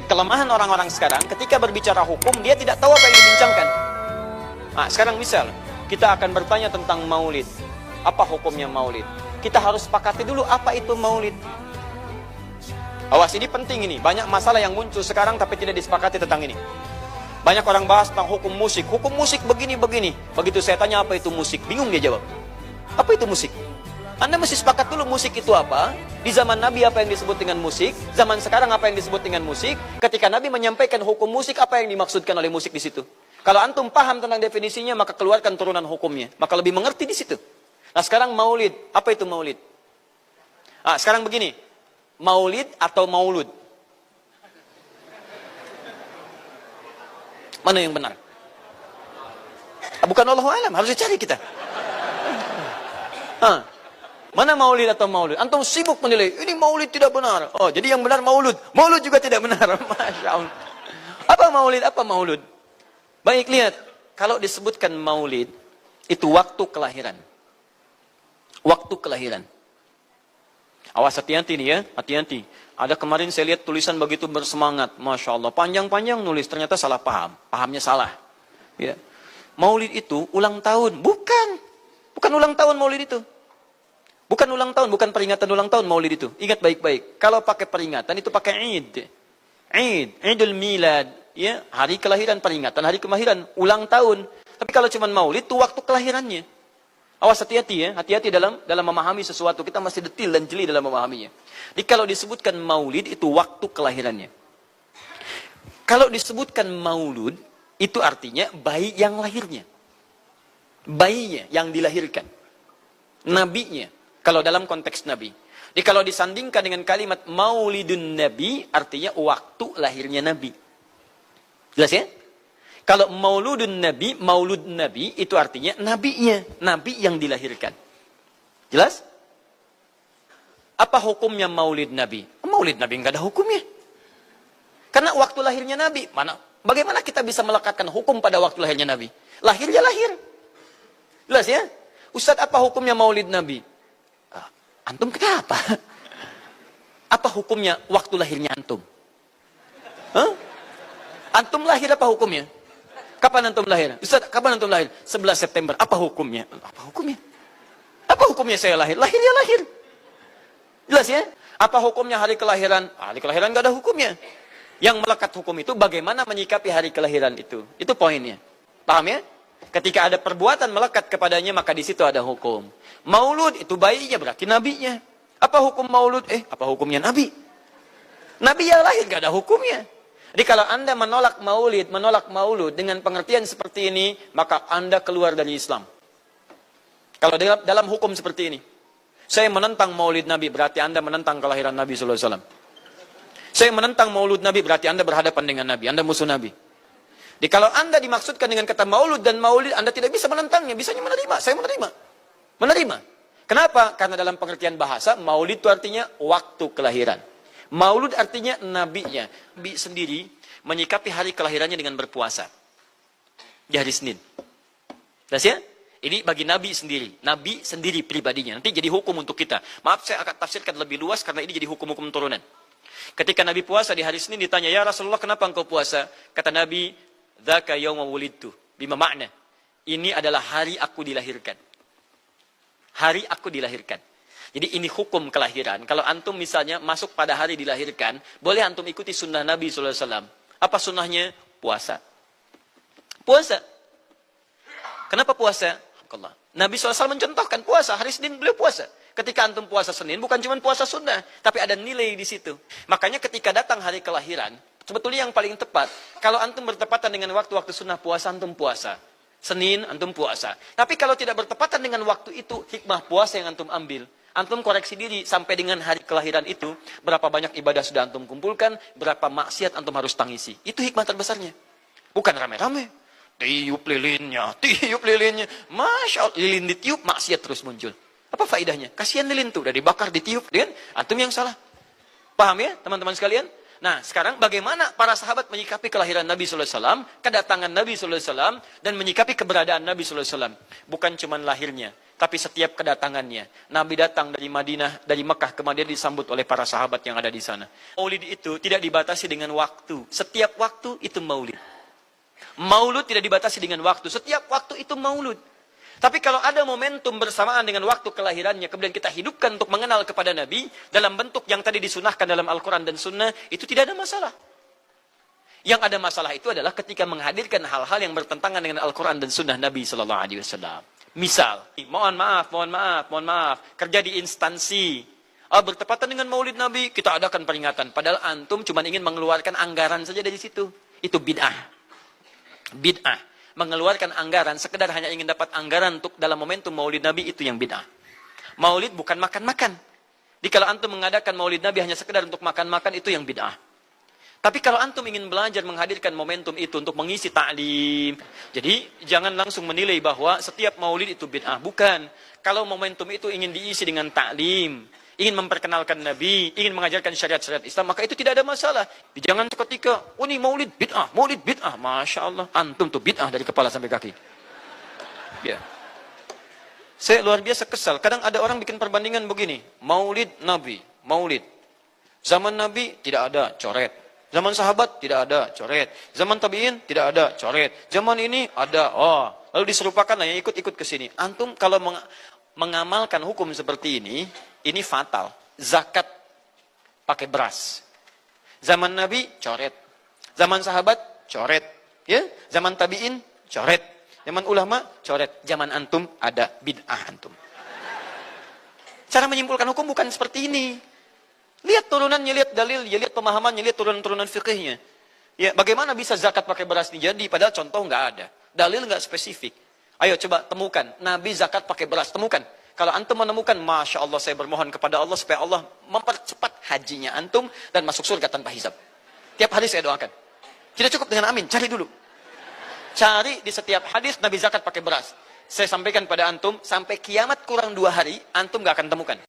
kelemahan orang-orang sekarang ketika berbicara hukum, dia tidak tahu apa yang dibincangkan. Nah, sekarang misal, kita akan bertanya tentang maulid. Apa hukumnya maulid? Kita harus sepakati dulu apa itu maulid. Awas, ini penting ini. Banyak masalah yang muncul sekarang tapi tidak disepakati tentang ini. Banyak orang bahas tentang hukum musik. Hukum musik begini-begini. Begitu saya tanya apa itu musik, bingung dia jawab. Apa itu musik? Anda mesti sepakat dulu musik itu apa. Di zaman Nabi apa yang disebut dengan musik. Zaman sekarang apa yang disebut dengan musik. Ketika Nabi menyampaikan hukum musik, apa yang dimaksudkan oleh musik di situ. Kalau antum paham tentang definisinya, maka keluarkan turunan hukumnya. Maka lebih mengerti di situ. Nah sekarang maulid. Apa itu maulid? Ah, sekarang begini. Maulid atau maulud? Mana yang benar? Bukan Allahu a'lam, harus dicari kita. Mana maulid atau maulud? Antum sibuk menilai, ini maulid tidak benar. Oh, jadi yang benar maulud. Maulud juga tidak benar. Masya Allah. Apa maulid, apa maulud? Baik, lihat. Kalau disebutkan maulid, itu waktu kelahiran. Waktu kelahiran. Awas, hati-hati nih ya, hati-hati. Ada kemarin saya lihat tulisan begitu bersemangat. Masya Allah, panjang-panjang nulis, ternyata salah paham. Pahamnya salah. Ya. Maulid itu ulang tahun. Bukan. Bukan ulang tahun maulid itu. Bukan ulang tahun, bukan peringatan ulang tahun maulid itu. Ingat baik-baik. Kalau pakai peringatan itu pakai Id. Idul Milad. Ya, hari kelahiran, peringatan hari kelahiran, ulang tahun. Tapi kalau cuma maulid itu waktu kelahirannya. Awas, hati-hati ya. Hati-hati dalam memahami sesuatu. Kita masih detil dan jeli dalam memahaminya. Jadi kalau disebutkan maulid itu waktu kelahirannya. Kalau disebutkan maulud itu artinya bayi yang lahirnya. Bayinya yang dilahirkan. Nabinya. Kalau dalam konteks Nabi. Jadi kalau disandingkan dengan kalimat maulidun Nabi, artinya waktu lahirnya Nabi. Jelas ya? Kalau mauludun Nabi, maulud Nabi, itu artinya nabinya. Nabi yang dilahirkan. Jelas? Apa hukumnya maulid Nabi? Maulid Nabi nggak ada hukumnya. Karena waktu lahirnya Nabi. Bagaimana kita bisa melekatkan hukum pada waktu lahirnya Nabi? Lahirnya lahir. Jelas ya? Ustadz, apa hukumnya maulid Nabi? Antum kenapa? Apa hukumnya waktu lahirnya antum? Antum lahir apa hukumnya? Kapan antum lahir? Ustaz, kapan antum lahir? 11 September. Apa hukumnya? Apa hukumnya? Apa hukumnya saya lahir? Lahirnya lahir. Jelas ya? Apa hukumnya hari kelahiran? Hari kelahiran gak ada hukumnya. Yang melekat hukum itu bagaimana menyikapi hari kelahiran itu. Itu poinnya. Paham ya? Ketika ada perbuatan melekat kepadanya, maka di situ ada hukum. Maulud itu bayinya, berarti nabinya. Apa hukum maulud? Apa hukumnya nabi? Nabi yang lahir gak ada hukumnya. Jadi kalau Anda menolak maulud dengan pengertian seperti ini, maka Anda keluar dari Islam. Kalau dalam hukum seperti ini, saya menentang maulid Nabi, berarti Anda menentang kelahiran Nabi SAW. Saya menentang maulud Nabi, berarti Anda berhadapan dengan Nabi, Anda musuh Nabi. Jadi kalau Anda dimaksudkan dengan kata maulud dan maulid, Anda tidak bisa menentangnya, bisanya menerima. Saya menerima. Menerima. Kenapa? Karena dalam pengertian bahasa, maulid itu artinya waktu kelahiran. Maulud artinya nabinya. Nabi sendiri menyikapi hari kelahirannya dengan berpuasa. Di hari Senin. Jelas ya? Ini bagi Nabi sendiri. Nabi sendiri pribadinya. Nanti jadi hukum untuk kita. Maaf, saya akan tafsirkan lebih luas karena ini jadi hukum-hukum turunan. Ketika Nabi puasa di hari Senin ditanya, ya Rasulullah kenapa engkau puasa? Kata Nabi, dzaka yauma wulidtu. Bima makna. Ini adalah hari aku dilahirkan. Hari aku dilahirkan. Jadi ini hukum kelahiran. Kalau antum misalnya masuk pada hari dilahirkan, boleh antum ikuti sunnah Nabi SAW. Apa sunnahnya? Puasa. Puasa. Kenapa puasa? Nabi SAW mencontohkan puasa. Hari Senin beliau puasa. Ketika antum puasa Senin, bukan cuma puasa sunnah, tapi ada nilai di situ. Makanya ketika datang hari kelahiran, sebetulnya yang paling tepat, kalau antum bertepatan dengan waktu-waktu sunnah puasa, antum puasa. Senin, antum puasa. Tapi kalau tidak bertepatan dengan waktu itu, hikmah puasa yang antum ambil, antum koreksi diri sampai dengan hari kelahiran itu, berapa banyak ibadah sudah antum kumpulkan, berapa maksiat antum harus tangisi. Itu hikmah terbesarnya. Bukan rame-rame. Tiup lilinnya. Masya Allah, lilin ditiup, maksiat terus muncul. Apa faedahnya? Kasihan lilin tuh, udah dibakar, ditiup. Dengan antum yang salah. Paham ya, teman-teman sekalian? Nah, sekarang bagaimana para sahabat menyikapi kelahiran Nabi SAW, kedatangan Nabi SAW, dan menyikapi keberadaan Nabi SAW. Bukan cuma lahirnya. Tapi setiap kedatangannya, Nabi datang dari Madinah, dari Mekah ke Madinah disambut oleh para sahabat yang ada di sana. Maulid itu tidak dibatasi dengan waktu. Setiap waktu itu maulid. Maulud tidak dibatasi dengan waktu. Setiap waktu itu maulud. Tapi kalau ada momentum bersamaan dengan waktu kelahirannya, kemudian kita hidupkan untuk mengenal kepada Nabi, dalam bentuk yang tadi disunahkan dalam Al-Quran dan Sunnah, itu tidak ada masalah. Yang ada masalah itu adalah ketika menghadirkan hal-hal yang bertentangan dengan Al-Quran dan Sunnah Nabi SAW. Misal, mohon maaf, kerja di instansi, bertepatan dengan Maulid Nabi, kita adakan peringatan. Padahal antum cuma ingin mengeluarkan anggaran saja dari situ. Itu bid'ah. Bid'ah. Mengeluarkan anggaran, sekedar hanya ingin dapat anggaran untuk dalam momentum Maulid Nabi, itu yang bid'ah. Maulid bukan makan-makan. Jadi kalau antum mengadakan Maulid Nabi hanya sekedar untuk makan-makan, itu yang bid'ah. Tapi kalau antum ingin belajar menghadirkan momentum itu untuk mengisi ta'lim, jadi jangan langsung menilai bahwa setiap maulid itu bid'ah. Bukan. Kalau momentum itu ingin diisi dengan ta'lim, ingin memperkenalkan Nabi, ingin mengajarkan syariat-syariat Islam, maka itu tidak ada masalah. Jangan seketika, oh ini maulid bid'ah, Masya Allah. Antum tuh bid'ah dari kepala sampai kaki. Ya. Saya luar biasa kesal. Kadang ada orang bikin perbandingan begini. Maulid Nabi, maulid. Zaman Nabi tidak ada coret. Zaman sahabat tidak ada coret. Zaman tabi'in tidak ada coret. Zaman ini ada. Lalu diserupakan lah yang ikut-ikut ke sini. Antum kalau mengamalkan hukum seperti ini fatal. Zakat pakai beras. Zaman Nabi coret. Zaman sahabat coret. Ya, zaman tabi'in coret. Zaman ulama coret. Zaman antum ada bid'ah antum. Cara menyimpulkan hukum bukan seperti ini. Lihat turunannya, lihat dalilnya, lihat pemahamannya, lihat turunan-turunan fikihnya. Ya, bagaimana bisa zakat pakai beras jadi? Padahal contoh nggak ada. Dalil nggak spesifik. Ayo coba temukan. Nabi zakat pakai beras. Temukan. Kalau antum menemukan, Masya Allah, saya bermohon kepada Allah supaya Allah mempercepat hajinya antum dan masuk surga tanpa hisab. Tiap hari saya doakan. Tidak cukup dengan amin. Cari dulu. Cari di setiap hadis Nabi zakat pakai beras. Saya sampaikan pada antum, sampai kiamat kurang 2 hari, antum nggak akan temukan.